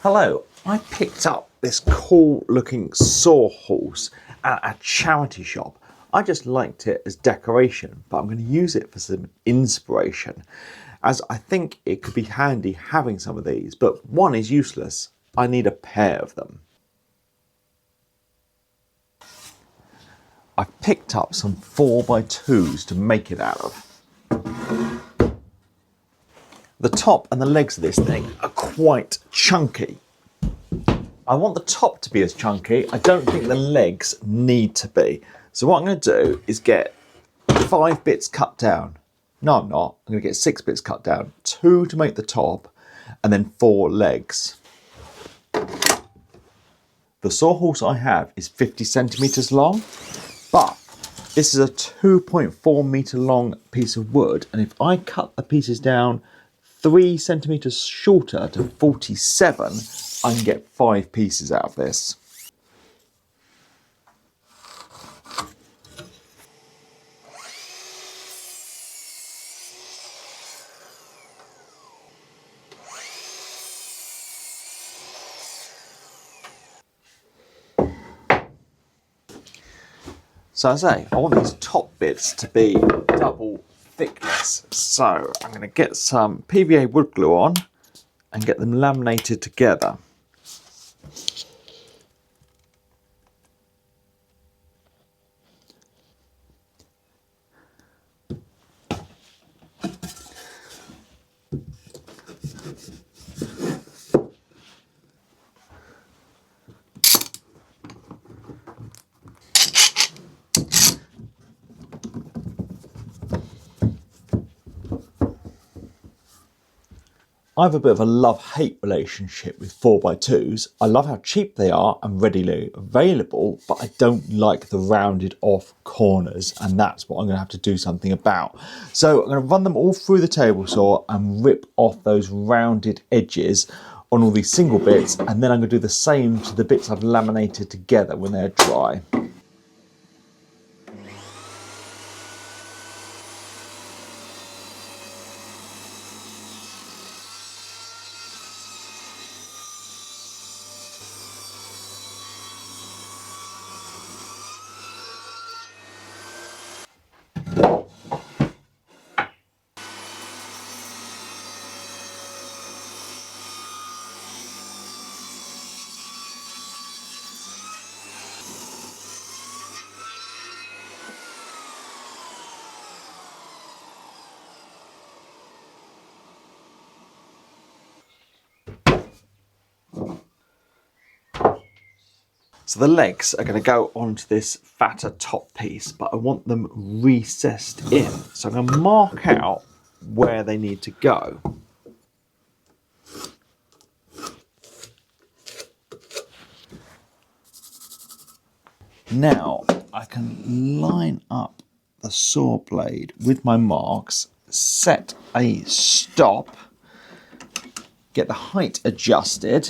Hello, I picked up this cool looking sawhorse at a charity shop. I just liked it as decoration, but I'm going to use it for some inspiration, as I think it could be handy having some of these, but one is useless. I need a pair of them. I picked up some 4x2s to make it out of. The top and the legs of this thing are quite chunky. I want the top to be as chunky. I don't think the legs need to be. So what I'm going to do is get 5 bits cut down. No, I'm not. I'm going to get 6 bits cut down. 2 to make the top and then 4 legs. The sawhorse I have is 50 centimeters long, but this is a 2.4 meter long piece of wood. And if I cut the pieces down 3 centimeters shorter to 47, I can get 5 pieces out of this. So I say, I want these top bits to be double thickness. So I'm going to get some PVA wood glue on and get them laminated together. I have a bit of a love-hate relationship with 4x2s. I love how cheap they are and readily available, but I don't like the rounded off corners, and that's what I'm going to have to do something about. So I'm going to run them all through the table saw and rip off those rounded edges on all these single bits, and then I'm going to do the same to the bits I've laminated together when they're dry. So the legs are going to go onto this fatter top piece, but I want them recessed in. So I'm going to mark out where they need to go. Now I can line up the saw blade with my marks, set a stop, get the height adjusted,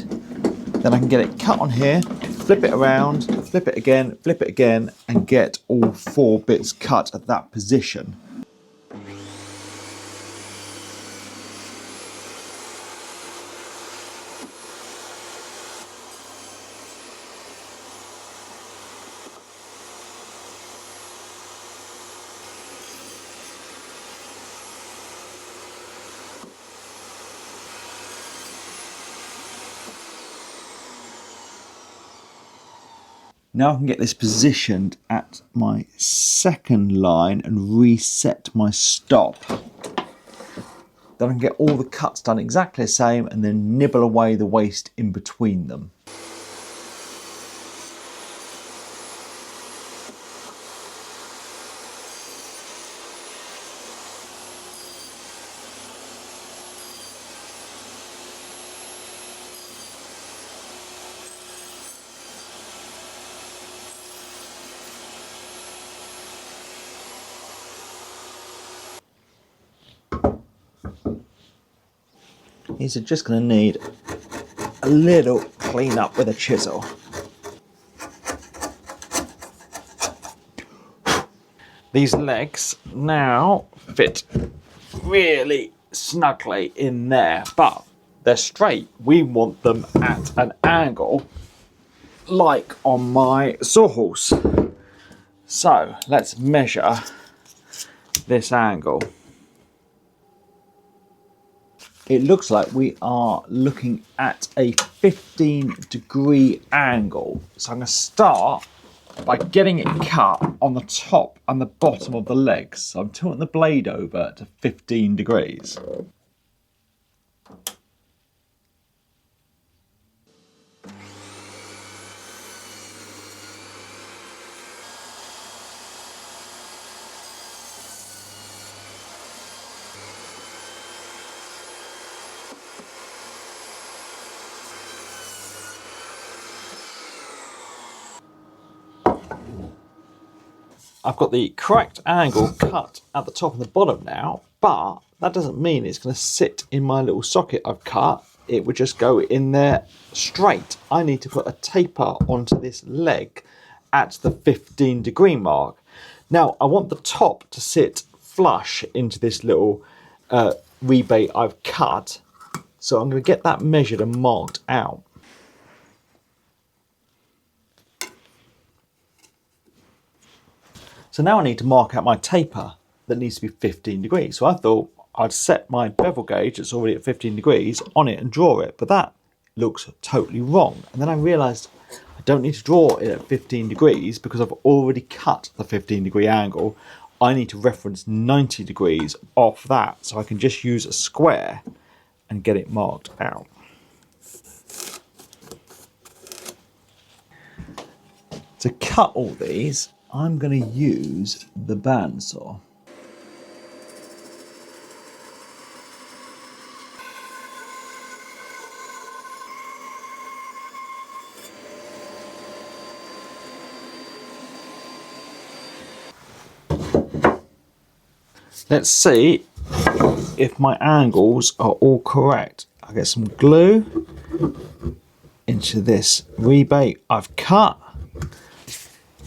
then I can get it cut on here, flip it around, flip it again, and get all 4 bits cut at that position. Now I can get this positioned at my second line and reset my stop. Then I can get all the cuts done exactly the same and then nibble away the waste in between them. These are just going to need a little clean up with a chisel. These legs now fit really snugly in there, but they're straight. We want them at an angle like on my sawhorse. So let's measure this angle. It looks like we are looking at a 15-degree angle. So I'm going to start by getting it cut on the top and the bottom of the legs. So I'm tilting the blade over to 15 degrees. I've got the correct angle cut at the top and the bottom now, but that doesn't mean it's going to sit in my little socket I've cut. It would just go in there straight. I need to put a taper onto this leg at the 15-degree mark. Now, I want the top to sit flush into this little rebate I've cut, so I'm going to get that measured and marked out. So now I need to mark out my taper that needs to be 15 degrees. So I thought I'd set my bevel gauge that's already at 15 degrees on it and draw it, but that looks totally wrong. And then I realised I don't need to draw it at 15 degrees because I've already cut the 15-degree angle. I need to reference 90 degrees off that, so I can just use a square and get it marked out. To cut all these, I'm going to use the bandsaw. Let's see if my angles are all correct. I'll get some glue into this rebate I've cut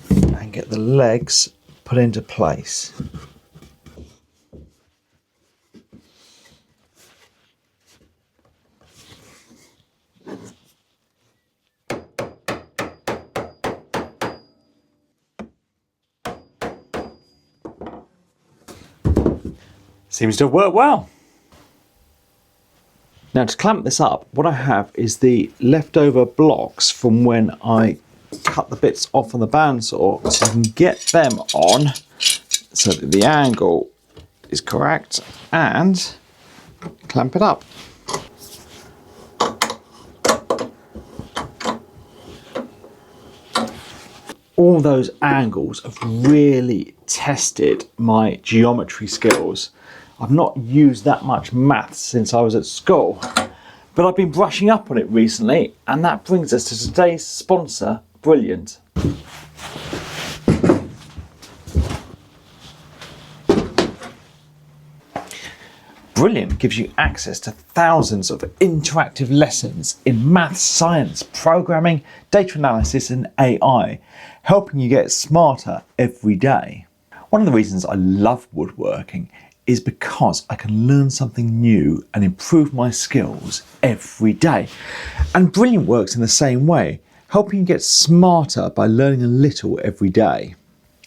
and get the legs put into place. Seems to have worked well. Now, to clamp this up, what I have is the leftover blocks from when I cut the bits off on the bandsaw, so you can get them on so that the angle is correct and clamp it up. All those angles have really tested my geometry skills. I've not used that much maths since I was at school, but I've been brushing up on it recently, and that brings us to today's sponsor, Brilliant. Brilliant gives you access to thousands of interactive lessons in maths, science, programming, data analysis and AI, helping you get smarter every day. One of the reasons I love woodworking is because I can learn something new and improve my skills every day. And Brilliant works in the same way, helping you get smarter by learning a little every day.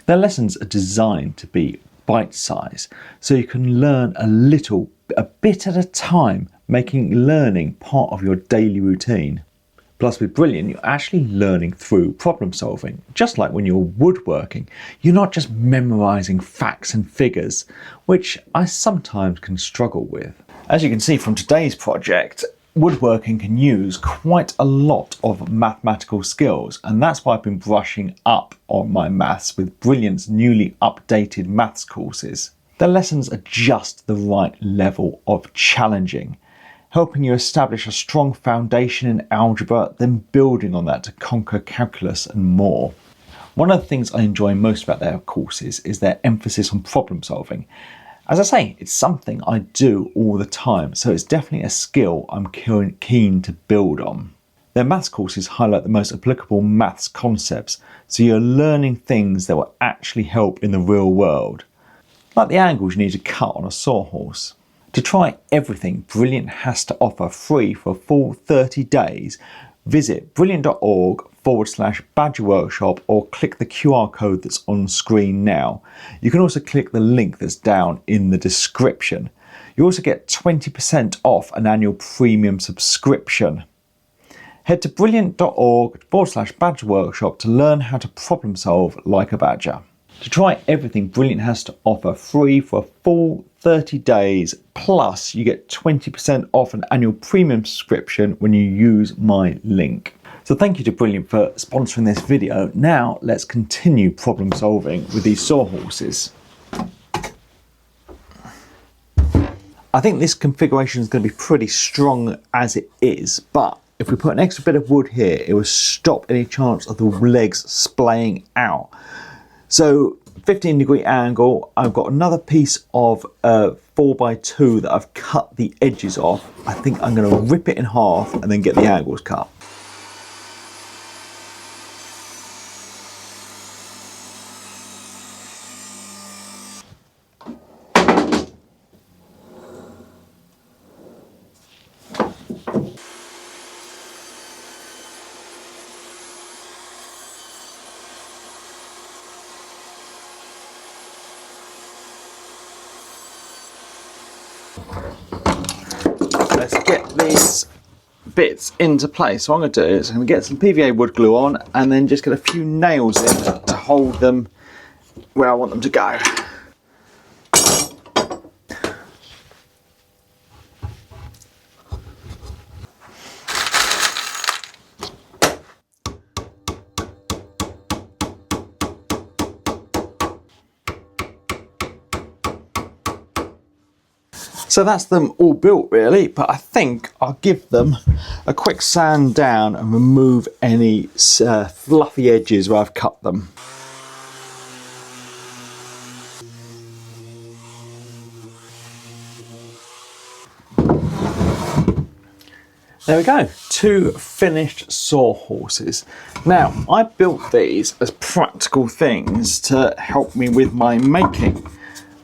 Their lessons are designed to be bite-sized, so you can learn a bit at a time, making learning part of your daily routine. Plus, with Brilliant, you're actually learning through problem solving. Just like when you're woodworking, you're not just memorizing facts and figures, which I sometimes can struggle with. As you can see from today's project, woodworking can use quite a lot of mathematical skills, and that's why I've been brushing up on my maths with Brilliant's newly updated maths courses. The lessons are just the right level of challenging, helping you establish a strong foundation in algebra, then building on that to conquer calculus and more. One of the things I enjoy most about their courses is their emphasis on problem solving. As I say, it's something I do all the time, so it's definitely a skill I'm keen to build on. Their maths courses highlight the most applicable maths concepts, so you're learning things that will actually help in the real world, like the angles you need to cut on a sawhorse. To try everything Brilliant has to offer free for a full 30 days, visit brilliant.org/Badger Workshop or click the QR code that's on screen now. You can also click the link that's down in the description. You also get 20% off an annual premium subscription. Head to brilliant.org/Badger Workshop to learn how to problem solve like a badger. To try everything Brilliant has to offer free for a full 30 days, plus you get 20% off an annual premium subscription when you use my link. So thank you to Brilliant for sponsoring this video. Now let's continue problem solving with these sawhorses. I think this configuration is going to be pretty strong as it is, but if we put an extra bit of wood here, it will stop any chance of the legs splaying out. So 15-degree angle, I've got another piece of 4x2 that I've cut the edges off. I think I'm going to rip it in half and then get the angles cut. Let's get these bits into place. So what I'm going to do is I'm going to get some PVA wood glue on and then just get a few nails in to hold them where I want them to go. So that's them all built really, but I think I'll give them a quick sand down and remove any fluffy edges where I've cut them. There we go, 2 finished sawhorses. Now, I built these as practical things to help me with my making,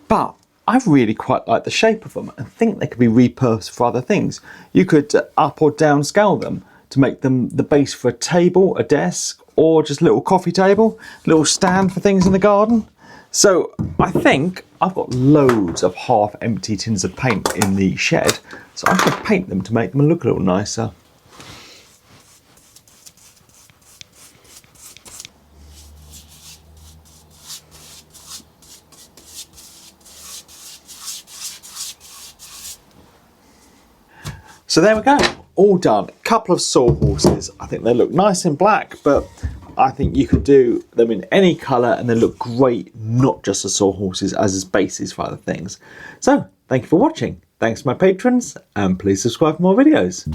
but I really quite like the shape of them and think they could be repurposed for other things. You could up or down scale them to make them the base for a table, a desk, or just a little coffee table, a little stand for things in the garden. So I think I've got loads of half empty tins of paint in the shed, so I could paint them to make them look a little nicer. So there we go, all done. Couple of sawhorses. I think they look nice in black, but I think you could do them in any colour and they look great, not just as sawhorses, as bases for other things. So thank you for watching. Thanks to my patrons, and please subscribe for more videos.